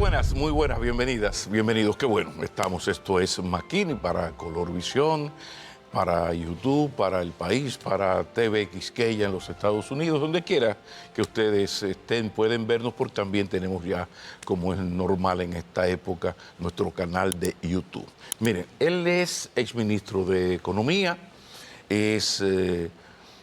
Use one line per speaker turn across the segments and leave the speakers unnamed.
buenas, muy buenas, bienvenidas, bienvenidos. Qué bueno, estamos, esto es Makini para Colorvisión, para YouTube, para El País, para TV Quisqueya en los Estados Unidos, donde quiera que ustedes estén, pueden vernos, porque también tenemos ya, como es normal en esta época, nuestro canal de YouTube. Miren, él es exministro de Economía, es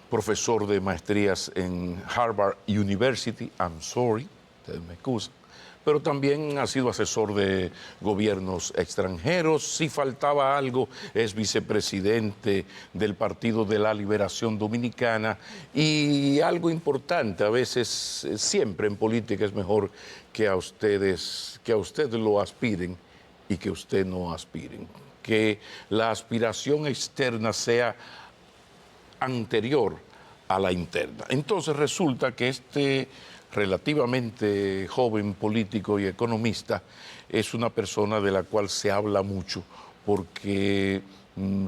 profesor de maestrías en Harvard University, I'm sorry, ustedes me excusan, pero también ha sido asesor de gobiernos extranjeros. Si faltaba algo, es vicepresidente del Partido de la Liberación Dominicana. Y algo importante, a veces, siempre en política es mejor que a ustedes lo aspiren y que usted no aspiren. Que la aspiración externa sea anterior a la interna. Entonces resulta que este relativamente joven político y economista es una persona de la cual se habla mucho porque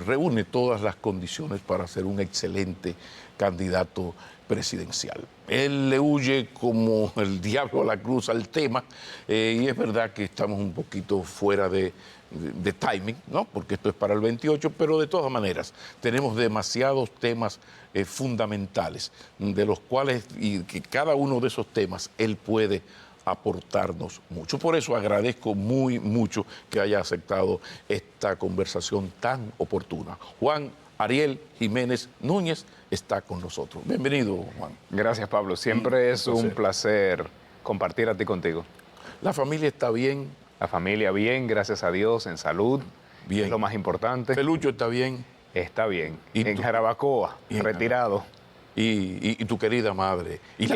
reúne todas las condiciones para ser un excelente candidato presidencial. Él le huye como el diablo a la cruz al tema, y es verdad que estamos un poquito fuera de timing, ¿no? Porque esto es para el 28, pero de todas maneras tenemos demasiados temas fundamentales, de los cuales, y que cada uno de esos temas él puede aportarnos mucho. Por eso agradezco mucho que haya aceptado esta conversación tan oportuna. Juan Ariel Jiménez Núñez está con nosotros. Bienvenido, Juan.
Gracias, Pablo. Siempre es un placer compartir a ti contigo.
¿La familia está bien?
La familia bien, gracias a Dios, en salud.
Bien.
Es lo más importante.
¿Felucho está bien?
Está bien. En Jarabacoa, retirado.
Y tu querida madre, y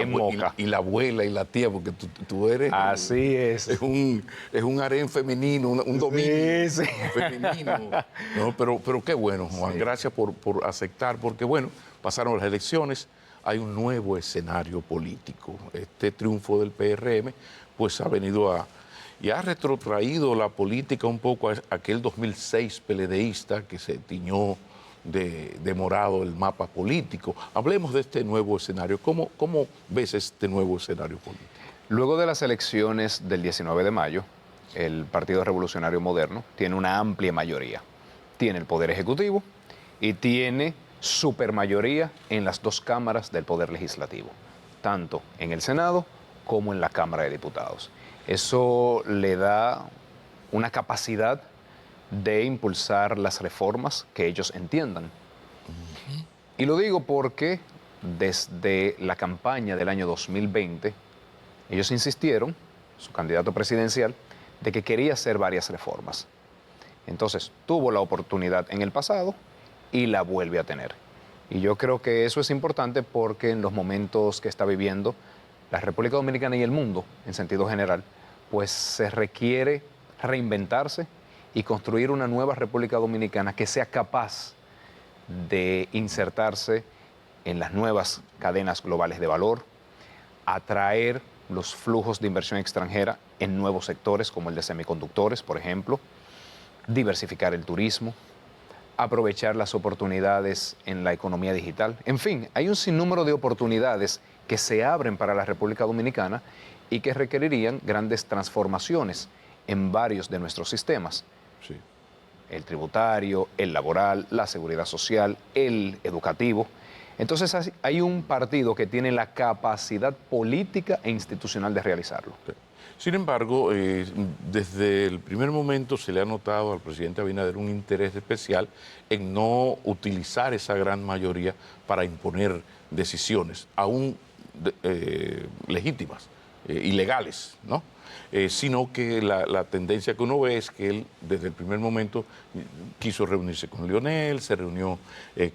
la abuela y la tía, porque tú eres...
Así es.
Es un harén femenino, un dominio femenino. No, pero qué bueno, Juan, sí. Gracias por aceptar, porque bueno, pasaron las elecciones, hay un nuevo escenario político. Este triunfo del PRM, pues ha venido y ha retrotraído la política un poco a aquel 2006 PLDista que se tiñó de morado el mapa político. Hablemos de este nuevo escenario. ¿Cómo ves este nuevo escenario político?
Luego de las elecciones del 19 de mayo, el Partido Revolucionario Moderno tiene una amplia mayoría. Tiene el Poder Ejecutivo y tiene supermayoría en las dos cámaras del Poder Legislativo, tanto en el Senado como en la Cámara de Diputados. Eso le da una capacidad de impulsar las reformas que ellos entiendan. Y lo digo porque desde la campaña del año 2020, ellos insistieron, su candidato presidencial, de que quería hacer varias reformas. Entonces, tuvo la oportunidad en el pasado y la vuelve a tener. Y yo creo que eso es importante porque en los momentos que está viviendo la República Dominicana y el mundo, en sentido general, pues se requiere reinventarse y construir una nueva República Dominicana que sea capaz de insertarse en las nuevas cadenas globales de valor, atraer los flujos de inversión extranjera en nuevos sectores como el de semiconductores, por ejemplo, diversificar el turismo, aprovechar las oportunidades en la economía digital. En fin, hay un sinnúmero de oportunidades que se abren para la República Dominicana y que requerirían grandes transformaciones en varios de nuestros sistemas.
Sí.
El tributario, el laboral, la seguridad social, el educativo. Entonces hay un partido que tiene la capacidad política e institucional de realizarlo.
Sí. Sin embargo, desde el primer momento se le ha notado al presidente Abinader un interés especial en no utilizar esa gran mayoría para imponer decisiones, aún legítimas, ilegales, ¿no? Sino que la tendencia que uno ve es que él desde el primer momento quiso reunirse con Leonel, se reunió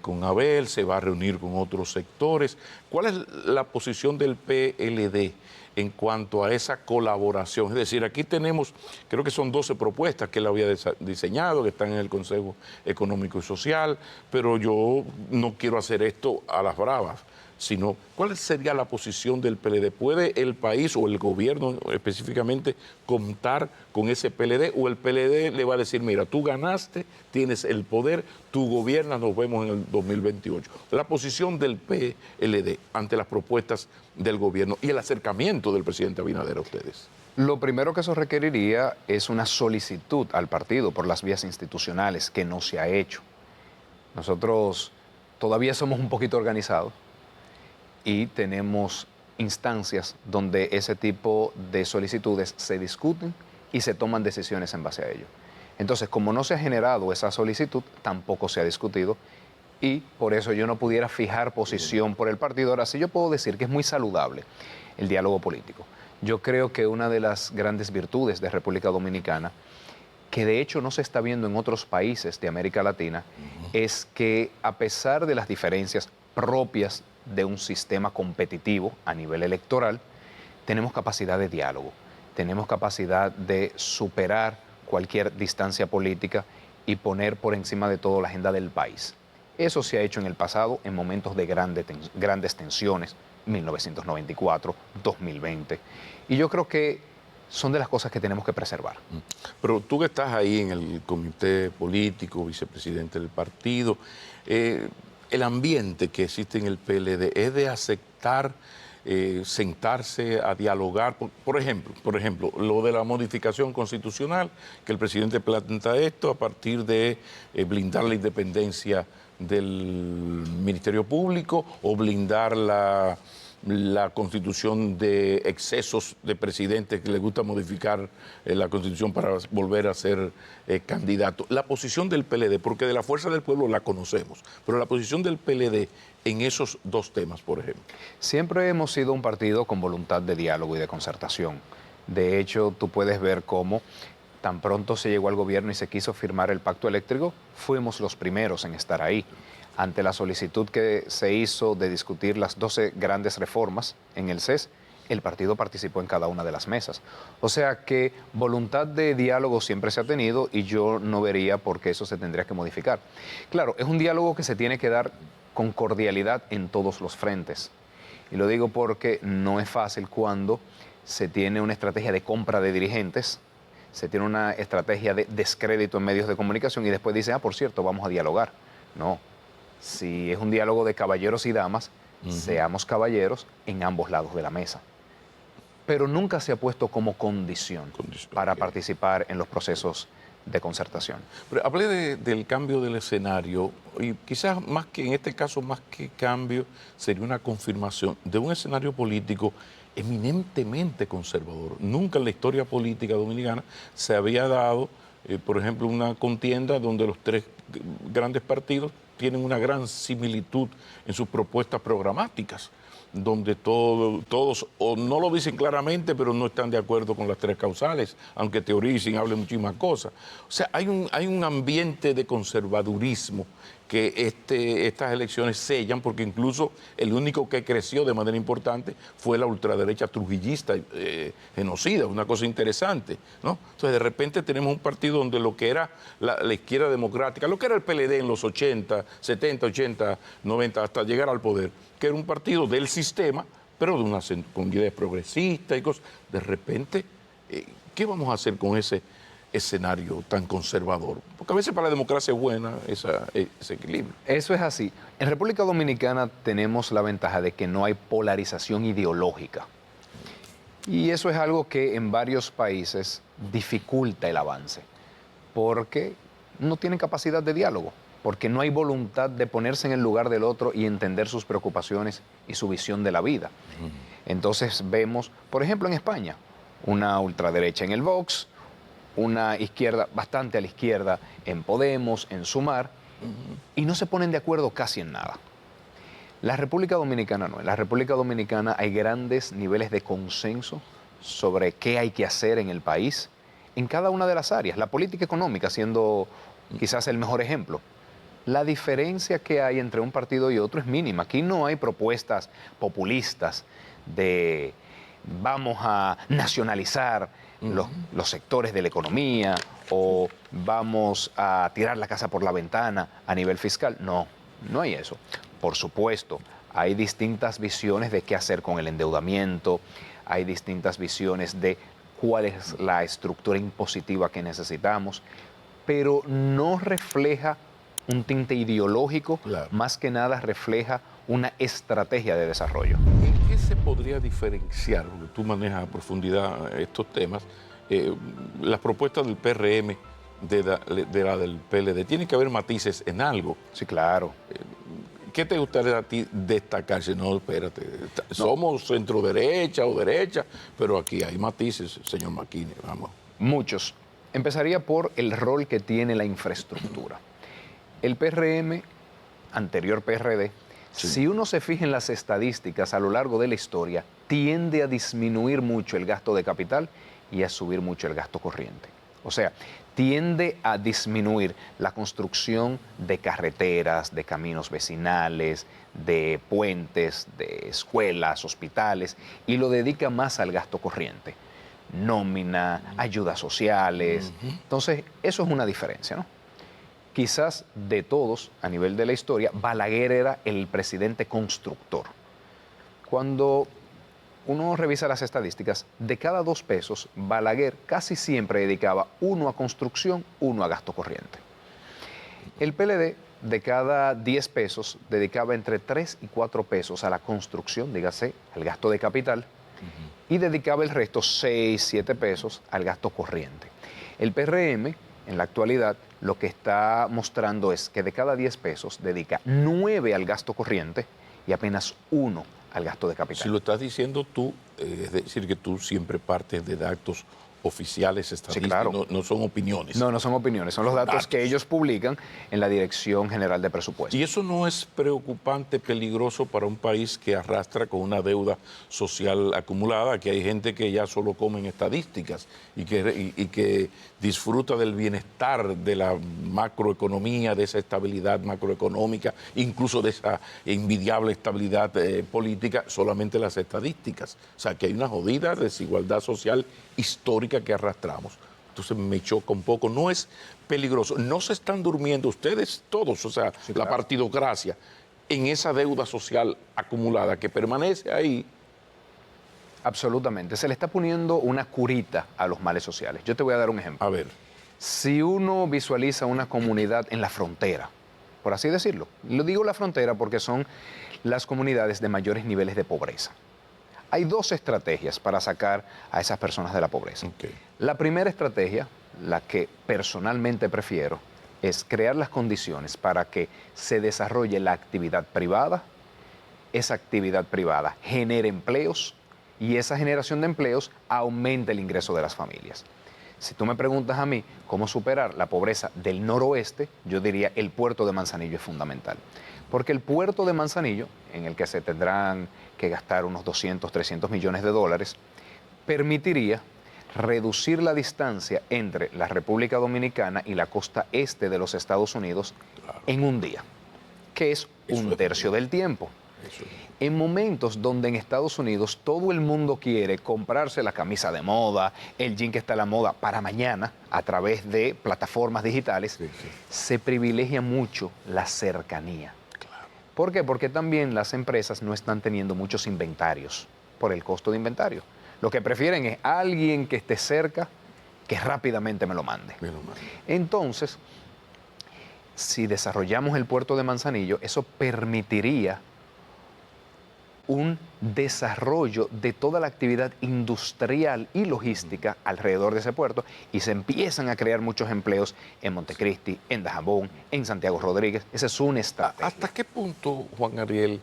con Abel, se va a reunir con otros sectores. ¿Cuál es la posición del PLD en cuanto a esa colaboración? Es decir, aquí tenemos, creo que son 12 propuestas que él había diseñado, que están en el Consejo Económico y Social, pero yo no quiero hacer esto a las bravas, sino cuál sería la posición del PLD. ¿Puede el país o el gobierno específicamente contar con ese PLD, o el PLD le va a decir, mira, tú ganaste, tienes el poder, tú gobiernas, nos vemos en el 2028? La posición del PLD ante las propuestas del gobierno y el acercamiento veto del presidente Abinader a ustedes?
Lo primero que eso requeriría es una solicitud al partido por las vías institucionales, que no se ha hecho. Nosotros todavía somos un poquito organizados y tenemos instancias donde ese tipo de solicitudes se discuten y se toman decisiones en base a ello. Entonces, como no se ha generado esa solicitud, tampoco se ha discutido y por eso yo no pudiera fijar posición por el partido. Ahora sí yo puedo decir que es muy saludable el diálogo político. Yo creo que una de las grandes virtudes de República Dominicana, que de hecho no se está viendo en otros países de América Latina, es que a pesar de las diferencias propias de un sistema competitivo a nivel electoral, tenemos capacidad de diálogo, tenemos capacidad de superar cualquier distancia política y poner por encima de todo la agenda del país. Eso se ha hecho en el pasado en momentos de grandes tensiones, 1994, 2020. Y yo creo que son de las cosas que tenemos que preservar.
Pero tú que estás ahí en el comité político, vicepresidente del partido, el ambiente que existe en el PLD es de aceptar sentarse a dialogar. Por ejemplo, lo de la modificación constitucional, que el presidente plantea esto a partir de blindar la independencia del Ministerio Público o blindar la constitución de excesos de presidentes que les gusta modificar la constitución para volver a ser candidato. La posición del PLD, porque de la Fuerza del Pueblo la conocemos, pero la posición del PLD en esos dos temas, por ejemplo.
Siempre hemos sido un partido con voluntad de diálogo y de concertación. De hecho, tú puedes ver cómo tan pronto se llegó al gobierno y se quiso firmar el pacto eléctrico, fuimos los primeros en estar ahí. Ante la solicitud que se hizo de discutir las 12 grandes reformas en el CES, el partido participó en cada una de las mesas. O sea que voluntad de diálogo siempre se ha tenido y yo no vería por qué eso se tendría que modificar. Claro, es un diálogo que se tiene que dar con cordialidad en todos los frentes. Y lo digo porque no es fácil cuando se tiene una estrategia de compra de dirigentes, se tiene una estrategia de descrédito en medios de comunicación y después dice, por cierto, vamos a dialogar. No. Si es un diálogo de caballeros y damas, seamos caballeros en ambos lados de la mesa. Pero nunca se ha puesto como condición para participar en los procesos de concertación.
Pero hablé del cambio del escenario y quizás más que en este caso, más que cambio, sería una confirmación de un escenario político eminentemente conservador. Nunca en la historia política dominicana se había dado, por ejemplo, una contienda donde los tres grandes partidos tienen una gran similitud en sus propuestas programáticas, donde todos o no lo dicen claramente, pero no están de acuerdo con las tres causales, aunque teoricen, hablen muchísimas cosas. O sea, hay un ambiente de conservadurismo que estas elecciones sellan, porque incluso el único que creció de manera importante fue la ultraderecha trujillista, genocida, una cosa interesante, ¿no? Entonces, de repente tenemos un partido donde lo que era la izquierda democrática, lo que era el PLD en los 80, 70, 80, 90, hasta llegar al poder, que era un partido del sistema, pero con ideas progresistas y cosas. De repente, ¿qué vamos a hacer con ese escenario tan conservador? Porque a veces para la democracia es buena ese equilibrio.
Eso es así. En República Dominicana tenemos la ventaja de que no hay polarización ideológica. Y eso es algo que en varios países dificulta el avance, porque no tienen capacidad de diálogo, porque no hay voluntad de ponerse en el lugar del otro y entender sus preocupaciones y su visión de la vida. Entonces vemos, por ejemplo, en España, una ultraderecha en el Vox, una izquierda bastante a la izquierda en Podemos, en Sumar, y no se ponen de acuerdo casi en nada. La República Dominicana no. En la República Dominicana hay grandes niveles de consenso sobre qué hay que hacer en el país, en cada una de las áreas. La política económica siendo quizás el mejor ejemplo. La diferencia que hay entre un partido y otro es mínima. Aquí no hay propuestas populistas de vamos a nacionalizar los sectores de la economía o vamos a tirar la casa por la ventana a nivel fiscal. No, no hay eso. Por supuesto, hay distintas visiones de qué hacer con el endeudamiento, hay distintas visiones de cuál es la estructura impositiva que necesitamos, pero no refleja un tinte ideológico, claro. Más que nada refleja una estrategia de desarrollo.
¿En qué se podría diferenciar, porque tú manejas a profundidad estos temas, las propuestas del PRM de la del PLD? Tiene que haber matices en algo.
Sí, claro.
¿Qué te gustaría a ti destacar? Si no, espérate,
No.
somos centro derecha o derecha, pero aquí hay matices, señor McKinney, vamos.
Muchos. Empezaría por el rol que tiene la infraestructura. El PRM, anterior PRD,
Sí.
si uno se fija en las estadísticas a lo largo de la historia, tiende a disminuir mucho el gasto de capital y a subir mucho el gasto corriente. O sea, tiende a disminuir la construcción de carreteras, de caminos vecinales, de puentes, de escuelas, hospitales, y lo dedica más al gasto corriente. Nómina, ayudas sociales. Entonces, eso es una diferencia, ¿no? Quizás de todos, a nivel de la historia, Balaguer era el presidente constructor. Cuando uno revisa las estadísticas, de cada 2 pesos, Balaguer casi siempre dedicaba 1 a construcción, 1 a gasto corriente. El PLD, de cada 10 pesos, dedicaba entre 3 y 4 pesos a la construcción, dígase, al gasto de capital, y dedicaba el resto, 6, 7 pesos, al gasto corriente. El PRM, en la actualidad, lo que está mostrando es que de cada 10 pesos dedica 9 al gasto corriente y apenas 1 al gasto de capital.
Si lo estás diciendo tú, es decir, que tú siempre partes de datos oficiales, estadísticos,
claro.
no son opiniones.
No son opiniones, son los datos que ellos publican en la Dirección General de Presupuestos.
¿Y eso no es preocupante, peligroso para un país que arrastra con una deuda social acumulada, que hay gente que ya solo come en estadísticas y que disfruta del bienestar de la macroeconomía, de esa estabilidad macroeconómica, incluso de esa envidiable estabilidad política, solamente las estadísticas? O sea, que hay una jodida desigualdad social histórica que arrastramos. Entonces me choca un poco. No es peligroso. No se están durmiendo ustedes todos, o sea,
Sí,
la
claro.
partidocracia, en esa deuda social acumulada que permanece ahí.
Absolutamente. Se le está poniendo una curita a los males sociales. Yo te voy a dar un ejemplo.
A ver,
Si uno visualiza una comunidad en la frontera, por así decirlo, lo digo la frontera porque son las comunidades de mayores niveles de pobreza. Hay 2 estrategias para sacar a esas personas de la pobreza.
ok.
La primera estrategia, la que personalmente prefiero, es crear las condiciones para que se desarrolle la actividad privada, esa actividad privada genere empleos y esa generación de empleos aumente el ingreso de las familias. Si tú me preguntas a mí cómo superar la pobreza del noroeste, yo diría el puerto de Manzanillo es fundamental. Porque el puerto de Manzanillo, en el que se tendrán que gastar unos 200, 300 millones de dólares, permitiría reducir la distancia entre la República Dominicana y la costa este de los Estados Unidos en un día, que es
Eso
un
es
tercio del tiempo.
Eso.
En momentos donde en Estados Unidos todo el mundo quiere comprarse la camisa de moda, el jean que está a la moda para mañana a través de plataformas digitales,
Sí, sí.
se privilegia mucho la cercanía. ¿Por qué? Porque también las empresas no están teniendo muchos inventarios por el costo de inventario. Lo que prefieren es alguien que esté cerca, que rápidamente me lo mande.
Menos mal.
Entonces, si desarrollamos el puerto de Manzanillo, eso permitiría un desarrollo de toda la actividad industrial y logística alrededor de ese puerto y se empiezan a crear muchos empleos en Montecristi, en Dajabón, en Santiago Rodríguez. Esa es una estrategia.
¿Hasta qué punto, Juan Ariel,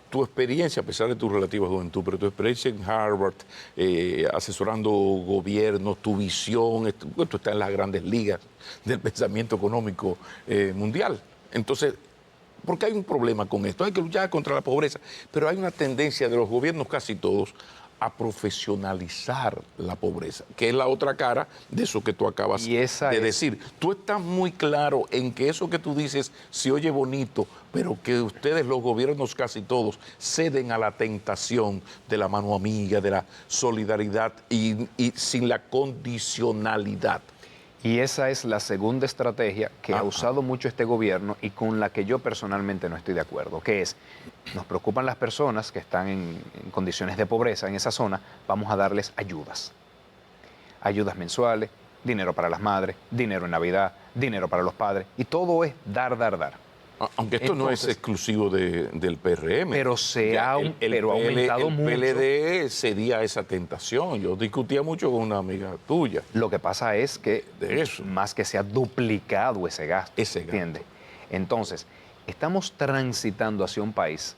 tu experiencia, a pesar de tu relativa juventud, pero tu experiencia en Harvard, asesorando gobiernos, tu visión, tú estás en las grandes ligas del pensamiento económico mundial? Entonces, porque hay un problema con esto, hay que luchar contra la pobreza, pero hay una tendencia de los gobiernos, casi todos, a profesionalizar la pobreza, que es la otra cara de eso que tú acabas
Y esa
de
es-
decir. Tú estás muy claro en que eso que tú dices se oye bonito, pero que ustedes, los gobiernos casi todos, ceden a la tentación de la mano amiga, de la solidaridad y sin la condicionalidad.
Y esa es la segunda estrategia que ha
Ajá.
usado mucho este gobierno y con la que yo personalmente no estoy de acuerdo, que es, nos preocupan las personas que están en condiciones de pobreza en esa zona, vamos a darles ayudas. Ayudas mensuales, dinero para las madres, dinero en Navidad, dinero para los padres, y todo es dar, dar, dar.
Aunque esto no es
Entonces,
exclusivo del PRM.
pero
Ya
ha aumentado
el
mucho.
PLD cedía a esa tentación. Yo discutía mucho con una amiga tuya
Lo que pasa es que
de eso.
más que se ha duplicado ese gasto,
Ese gasto.
¿entiendes? Entonces, estamos transitando hacia un país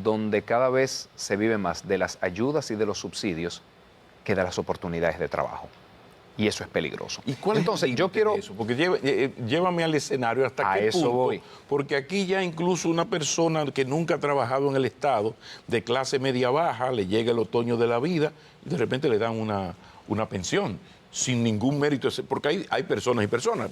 donde cada vez se vive más de las ayudas y de los subsidios que de las oportunidades de trabajo. Y eso es peligroso.
¿Y cuál
Entonces,
es el
yo
límite de
quiero...
eso? Porque llévame al escenario hasta
A
qué
eso
punto.
voy.
Porque aquí ya incluso una persona que nunca ha trabajado en el Estado, de clase media baja, le llega el otoño de la vida y de repente le dan una pensión sin ningún mérito. Porque hay personas y personas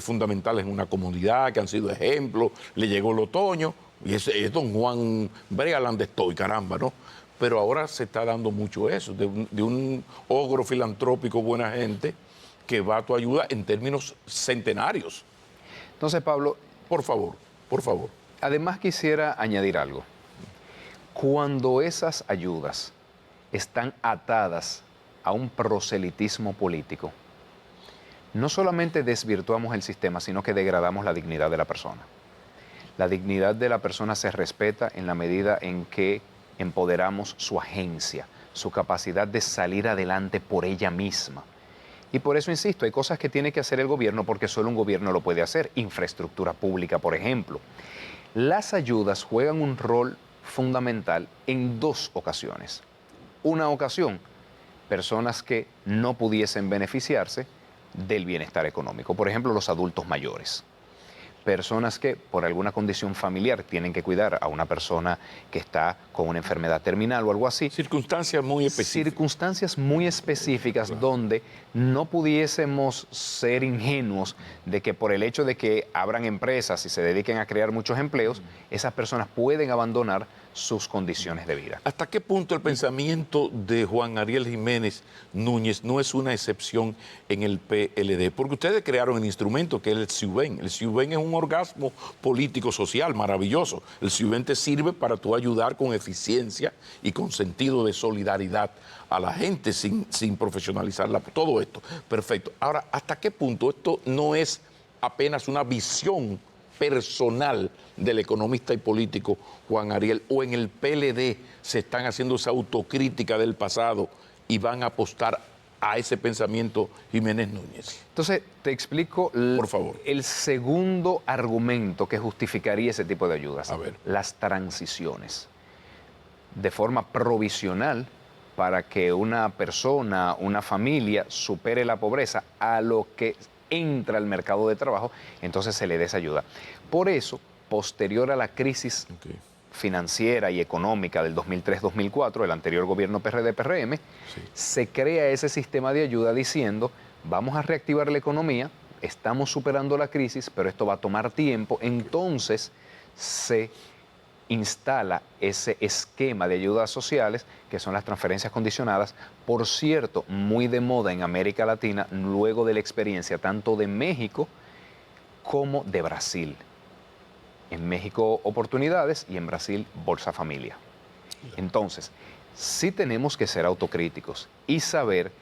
fundamentales en una comunidad que han sido ejemplos, le llegó el otoño y ese es don Juan Brealand de estoy, caramba, ¿no? Pero ahora se está dando mucho eso, de un ogro filantrópico, buena gente, que va a tu ayuda en términos centenarios.
Entonces, Pablo,
Por favor, por favor.
además quisiera añadir algo. Cuando esas ayudas están atadas a un proselitismo político, no solamente desvirtuamos el sistema, sino que degradamos la dignidad de la persona. La dignidad de la persona se respeta en la medida en que empoderamos su agencia, su capacidad de salir adelante por ella misma. Y por eso insisto, hay cosas que tiene que hacer el gobierno porque solo un gobierno lo puede hacer. Infraestructura pública, por ejemplo. Las ayudas juegan un rol fundamental en dos ocasiones. Una ocasión, personas que no pudiesen beneficiarse del bienestar económico. Por ejemplo, los adultos mayores. Personas que por alguna condición familiar tienen que cuidar a una persona que está con una enfermedad terminal o algo así.
Circunstancias muy específicas.
Circunstancias muy específicas, claro, donde no pudiésemos ser ingenuos de que por el hecho de que abran empresas y se dediquen a crear muchos empleos, esas personas pueden abandonar sus condiciones de vida.
¿Hasta qué punto el pensamiento de Juan Ariel Jiménez Núñez no es una excepción en el PLD? Porque ustedes crearon el instrumento que es el CIUBEN. El CIUBEN es un orgasmo político-social maravilloso. El CIUBEN te sirve para tú ayudar con eficiencia y con sentido de solidaridad a la gente sin profesionalizarla. Todo esto, perfecto. Ahora, ¿hasta qué punto esto no es apenas una visión personal del economista y político Juan Ariel, o en el PLD se están haciendo esa autocrítica del pasado y van a apostar a ese pensamiento Jiménez Núñez?
Entonces, te explico
por favor,
el segundo argumento que justificaría ese tipo de ayudas.
A ver.
Las transiciones. De forma provisional, para que una persona, una familia supere la pobreza a lo que entra al mercado de trabajo, entonces se le dé esa ayuda. Por eso, posterior a la crisis financiera y económica del 2003-2004, el anterior gobierno PRD-PRM, se crea ese sistema de ayuda diciendo, vamos a reactivar la economía, estamos superando la crisis, pero esto va a tomar tiempo, entonces se instala ese esquema de ayudas sociales, que son las transferencias condicionadas, por cierto, muy de moda en América Latina, luego de la experiencia tanto de México como de Brasil. En México, oportunidades, y en Brasil, Bolsa Familia. Entonces, sí tenemos que ser autocríticos y saber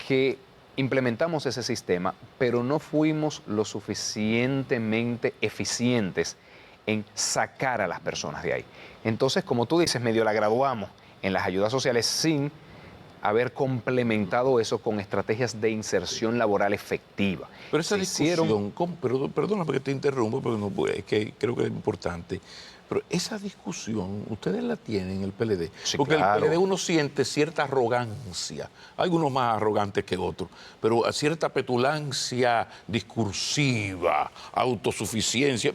que implementamos ese sistema, pero no fuimos lo suficientemente eficientes en sacar a las personas de ahí. Entonces, como tú dices, medio la graduamos en las ayudas sociales sin haber complementado eso con estrategias de inserción laboral efectiva.
Pero esa discusión, perdona porque te interrumpo, pero no, es que creo que es importante, pero esa discusión ustedes la tienen en el PLD,
sí,
porque
claro.
El PLD uno siente cierta arrogancia, algunos más arrogantes que otros, pero cierta petulancia discursiva, autosuficiencia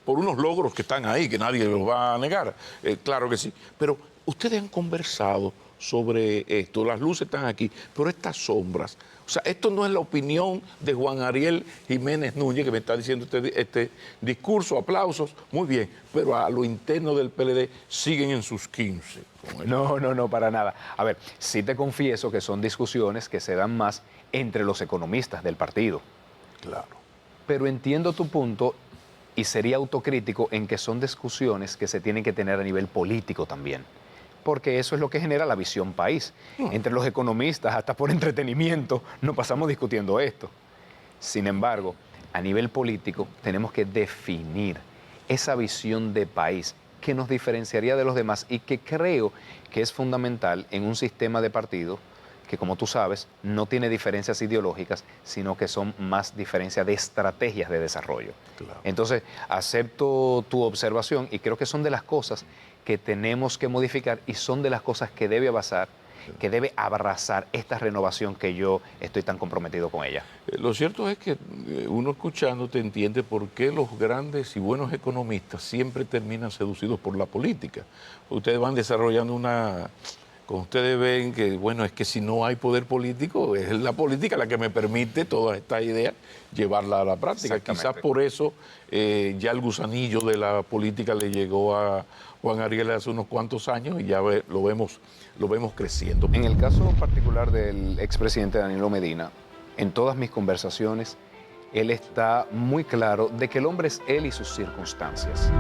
por unos logros que están ahí, que nadie los va a negar, claro que sí, pero ustedes han conversado sobre esto, las luces están aquí, pero estas sombras, o sea, esto no es la opinión de Juan Ariel Jiménez Núñez, que me está diciendo este discurso, aplausos, muy bien, pero a lo interno del PLD siguen en sus 15.
No, para nada. A ver, sí te confieso que son discusiones que se dan más entre los economistas del partido.
Claro.
Pero entiendo tu punto y sería autocrítico en que son discusiones que se tienen que tener a nivel político también. Porque eso es lo que genera la visión país. Entre los economistas, hasta por entretenimiento, no pasamos discutiendo esto. Sin embargo, a nivel político tenemos que definir esa visión de país que nos diferenciaría de los demás y que creo que es fundamental en un sistema de partido que, como tú sabes, no tiene diferencias ideológicas, sino que son más diferencias de estrategias de desarrollo.
Claro.
Entonces, acepto tu observación y creo que son de las cosas que tenemos que modificar y son de las cosas que debe abrazar, esta renovación que yo estoy tan comprometido con ella.
Lo cierto es que uno escuchando te entiende por qué los grandes y buenos economistas siempre terminan seducidos por la política. Ustedes van desarrollando como ustedes ven que, bueno, es que si no hay poder político, es la política la que me permite todas estas ideas llevarla a la práctica. Quizás por eso ya el gusanillo de la política le llegó a Juan Ariel hace unos cuantos años y ya lo vemos creciendo.
En el caso particular del expresidente Danilo Medina, en todas mis conversaciones, él está muy claro de que el hombre es él y sus circunstancias.